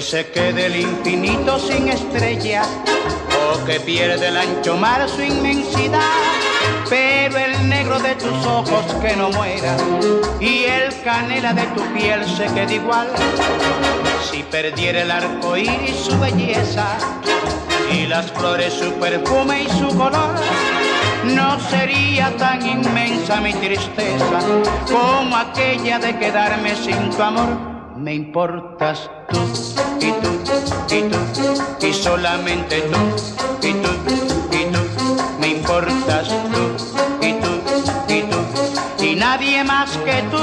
que se quede el infinito sin estrellas, o que pierde el ancho mar su inmensidad, pero el negro de tus ojos que no muera, y el canela de tu piel se quede igual. Si perdiera el arco iris su belleza, y las flores su perfume y su color, no sería tan inmensa mi tristeza como aquella de quedarme sin tu amor. Me importas tú, y tú, y tú, y solamente tú, y tú, y tú. Me importas tú, y tú, y tú, y nadie más que tú.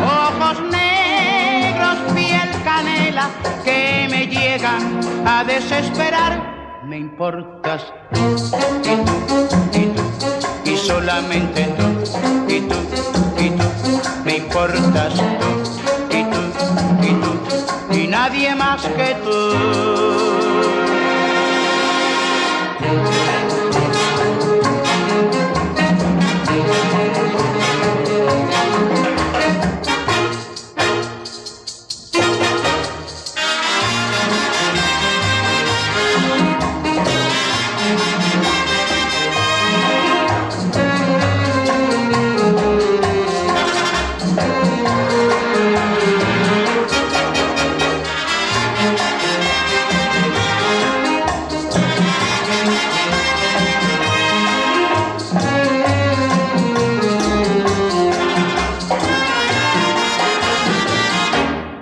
Ojos negros, piel canela, que me llegan a desesperar. Me importas tú, y tú, y tú, y solamente tú, y tú, y tú. Me importas tú, y tú, y tú, y nadie más que tú.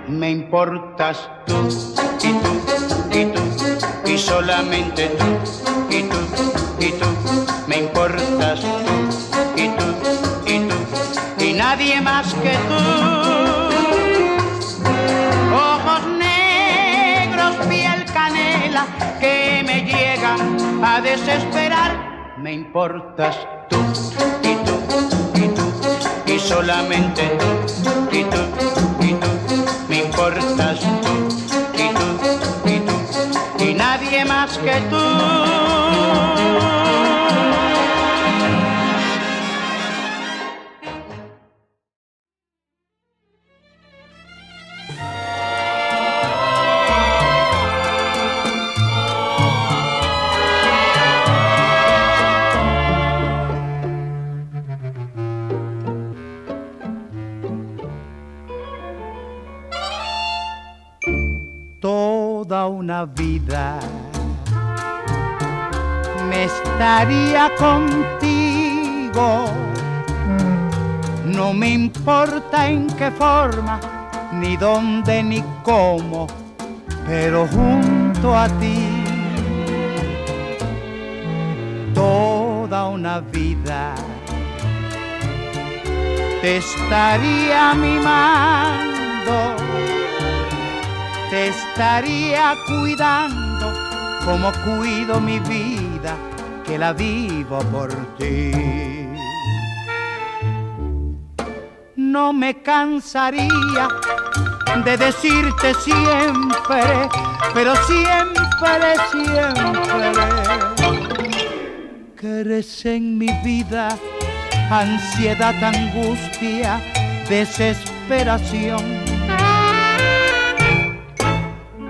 Me importas tú, y tú, y tú, y solamente tú, y tú, y tú. Me importas tú, y tú, y tú, y nadie más que tú. Ojos negros, piel canela, que me llegan a desesperar. Me importas tú, y tú, y tú, y solamente tú, y tú, y tú. Me importas tú, y tú, y tú, y nadie más que tú. Toda una vida me estaría contigo, no me importa en qué forma, ni dónde ni cómo, pero junto a ti. Toda una vida te estaría mimando, te estaría cuidando como cuido mi vida, que la vivo por ti. No me cansaría de decirte siempre, pero siempre, siempre, que eres en mi vida ansiedad, angustia, desesperación.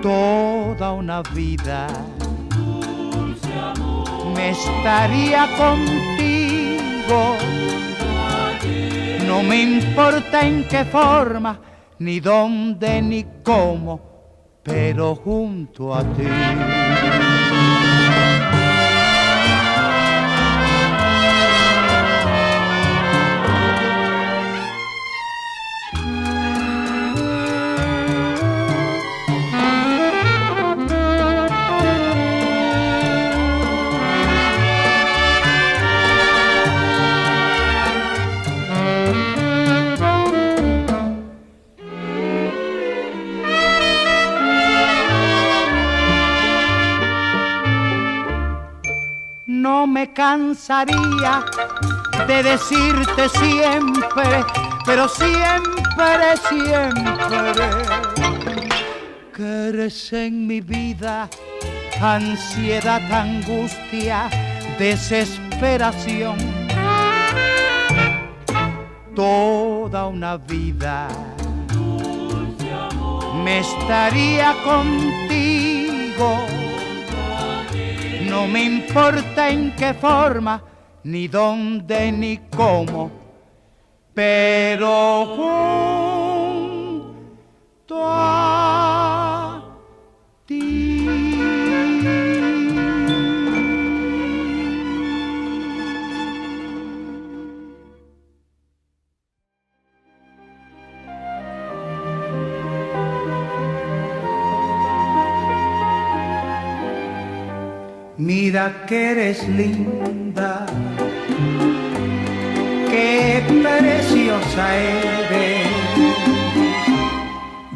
Toda una vida me estaría contigo, no me importa en qué forma, ni dónde ni cómo, pero junto a ti. No me cansaría de decirte siempre, pero siempre, siempre, que eres en mi vida ansiedad, angustia, desesperación. Toda una vida me estaría contigo. No me importa en qué forma, ni dónde, ni cómo, pero junto a ti. Mira que eres linda, qué preciosa eres.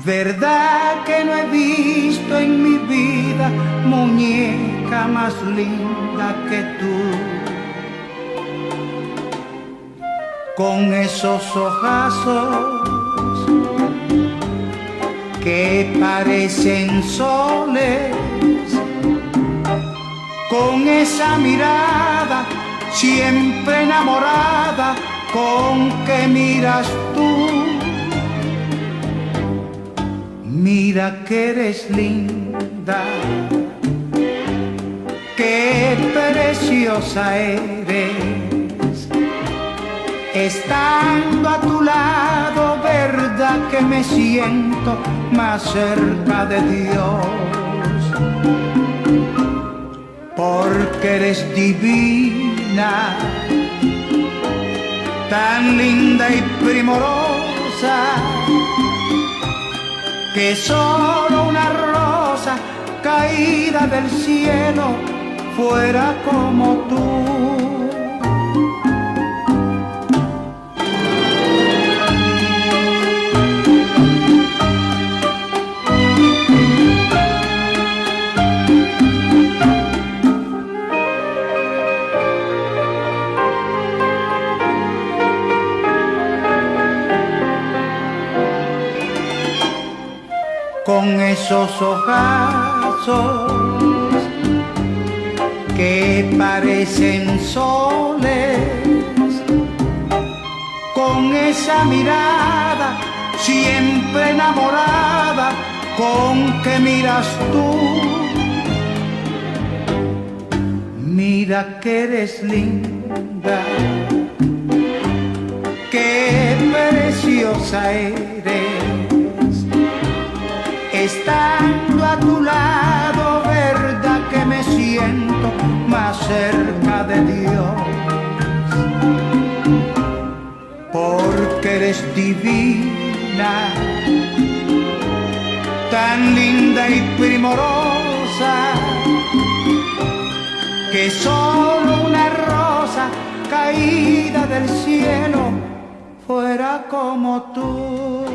Verdad que no he visto en mi vida muñeca más linda que tú. Con esos ojazos que parecen soles, con esa mirada siempre enamorada con que miras tú. Mira que eres linda, qué preciosa eres. Estando a tu lado, verdad que me siento más cerca de Dios. Porque eres divina, tan linda y primorosa, que solo una rosa caída del cielo fuera como tú. Con esos ojazos que parecen soles, con esa mirada siempre enamorada con que miras tú. Mira que eres linda, qué preciosa eres. Estando a tu lado, verdad que me siento más cerca de Dios. Porque eres divina, tan linda y primorosa, que solo una rosa caída del cielo fuera como tú.